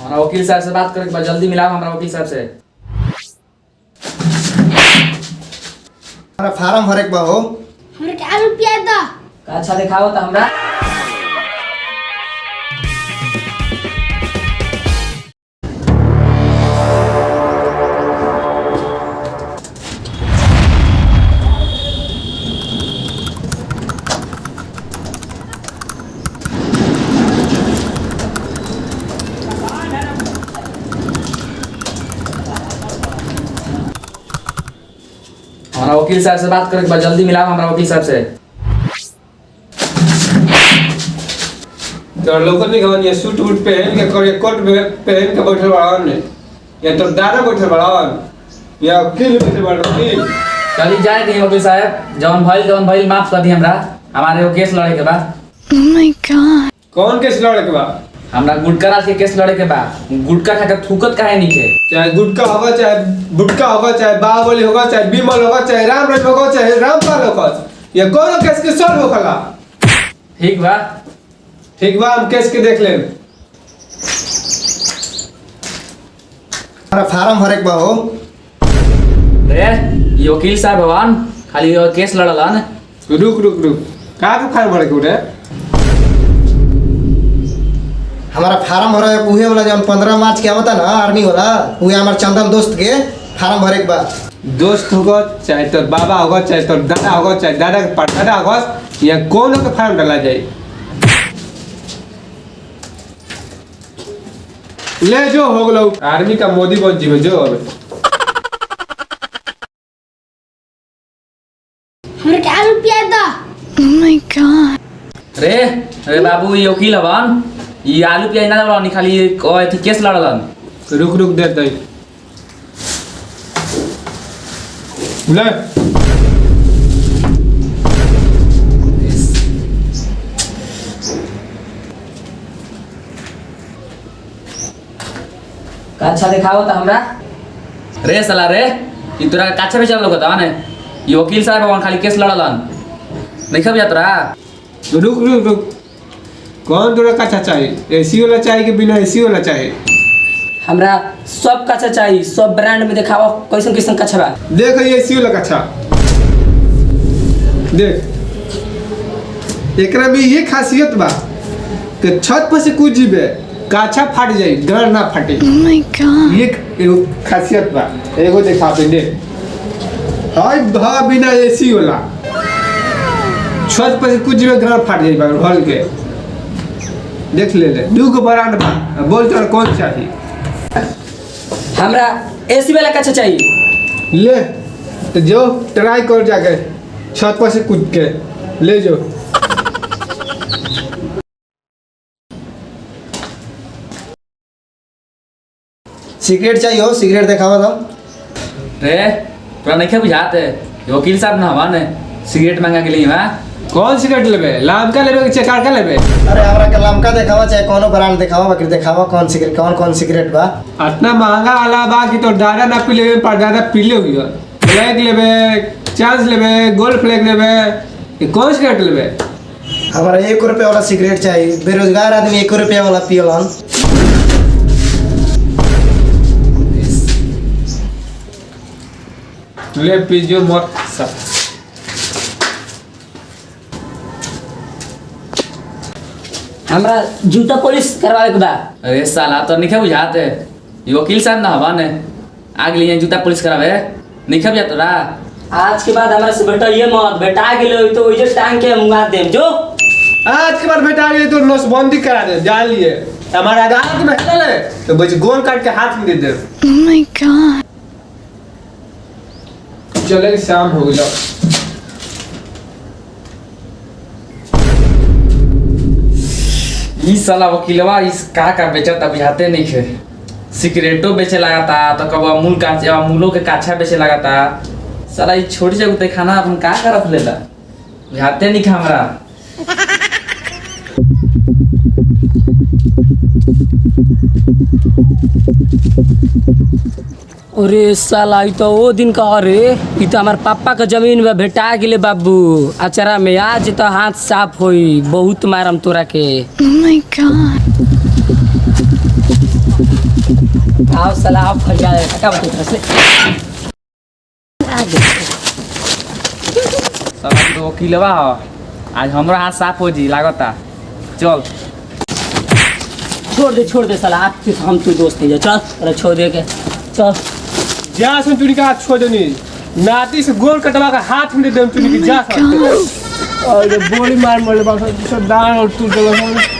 हमारा वकील साहब से बात करके बाद जल्दी मिलाओ हमारा वकील साहब से। हमारा फार्म भरे के बा हो। हमरे क्या रुपया दा? अच्छा दिखाओ तो हमरा। हमारा वकील साहब से बात करके बाद जल्दी मिलाओ हमारा वकील साहब से। तो लोगों ने कहा ये सूट वूट पहन के कोट कोट पहन के बैठल बाड़न या तो दादा बैठल बाड़न या वकील बैठल बाड़न वकील। चली जाए दी वकील साहब, जौन भइल माफ कर दी हमरा। हमारे वो केस लड़े के बाद। Oh my god. कौन केस लड़े के बा? हमरा गुटका राज के केस लड़े के बाद। गुटका खा के थूकत काहे नहीं थे? चाहे गुटका होगा, चाहे बुटका होगा, चाहे बाहुबली होगा, चाहे बिमल होगा, चाहे राम रहीम होगा, चाहे रामपाल होगा, ये कौन केस के सॉल्व होखला। ठीक बा हम केस के देख लें। हमारा फार्म भरे के बा हो। रे ये वकील साहब भवन खाली केस लड़लन। रुक का तो फार्म भरे के रे? हमारा फार्म भरे उहे वाला जब 15 मार्च के आवता ना आर्मी वाला, उहे हमार चंदन दोस्त के फार्म भरे के बा। दोस्त होगा, चाहे तो बाबा होगा, चाहे तो दादा होगा, चाहे दादा के परदादा होगा, या कौन के फार्म डाला जाए। ले जो हो गलो आर्मी का मोदी बन जीवे जो अब। हमरे क्या रुपया दा? Oh my god. रे बाबू ये वकील हवन, ये आलू प्याज ना लड़नी खाली अथी केस लड़लन। रुक दे दे ले अच्छा दिखाओ तो हमरा। रे साला रे ई तोरा काछा पे चल लोग था ने ये वकील साहब भवन खाली केस लड़लन। नहीं खब जा तोरा। रुक कौन तोरा काछा चाहिए? एसी वाला चाहिए कि बिना एसी वाला चाहिए? हमरा सब कच्चा चाहिए, सब ब्रांड में दिखाओ कैसन कैसन कच्चा बा। देख ये एसी वाला काछा देख, एकरा में ये खासियत बा कि छत पर से कूद जीबे काछा फाट जाई, घर ना फाटे। Oh my god. ये एगो खासियत बा। एगो देखा पे दे हाय भा बिना एसी वाला छत पर से कूद जीबे घर फाट जाई बा घर के। देख ले दू गो ब्रांड बा, बोल तोरा कौन चाहिए? हमरा एसी वाला कच्चा चाहिए। ले तो जो ट्राई कर जाके छत पर से कूद के ले जो। सिगरेट चाहिए हो, सिगरेट दिखावा दो। रे तोरा नहीं बुझाते ये वकील साहब ना हवन सिगरेट मांगा के लिए हां। कौन सिगरेट लेबे? लाम का लेबे कि चकार का लेबे? अरे हमरा के लमका दिखावा चाहे कोनो ब्रांड दिखावा, बाकी दिखावा कौन सिगरेट कौन सिगरेट बा। इतना महंगा वाला बा कि तो दादा ना पी लेबे, पर दादा पी ले हुई फ्लैग लेबे, चांस लेबे, गोल्ड फ्लैग लेबे, ये कौन सिगरेट लेबे? हमारा 1 रुपया वाला सिगरेट चाहिए। बेरोजगार आदमी 1 रुपया वाला पियलन। ले पीजो मत सब। हमरा जूता पॉलिश करवावे के बा। अरे साला तो नहीं बुझाते ये वकील साहब ना हवन आग लिए जूता पुलिस करावे। नहीं खब जा तोरा। आज के बाद हमरा से बेटाइए मत, बेटा गेलो तो ओइजे टांग के मुंगा देम जो। आज के बाद बेटा ये तो नसबंदी करा दे जान लिए। हमारा अदालत में चले तो बस गोल काट के हाथ में दे दे। Oh my god. चले शाम हो गया। ई साला वकीलवा इस का बेचता बुझाते नहीं खे। सिगरेटो बेचे लगाता तो कब अमूलों के काछा बेचे लगाता। साला ये छोटी जगह खाना अपन का रख लेला बुझाते नहीं खा हमरा। अरे साला ई तो वो दिन का रे, ई तो हमार पापा का जमीन में भेटा गेले बाबू। अचारा में आज तो हाथ साफ होई, बहुत मारम तोरा के। Oh my god. आओ साला आप फट जाए क्या बता तरह से साला तो वकीलवा हो आज हमरा हाथ साफ हो जी लागता चल छोड़ दे साला आप फिर हम तू दोस्त नहीं जा चल अरे छोड़ दे के चल जा सुन तू का छोड़ देनी नाती से गोल कटवा का हाथ में दे दम तू की जा और बोली मार मर बस दान और तू जगह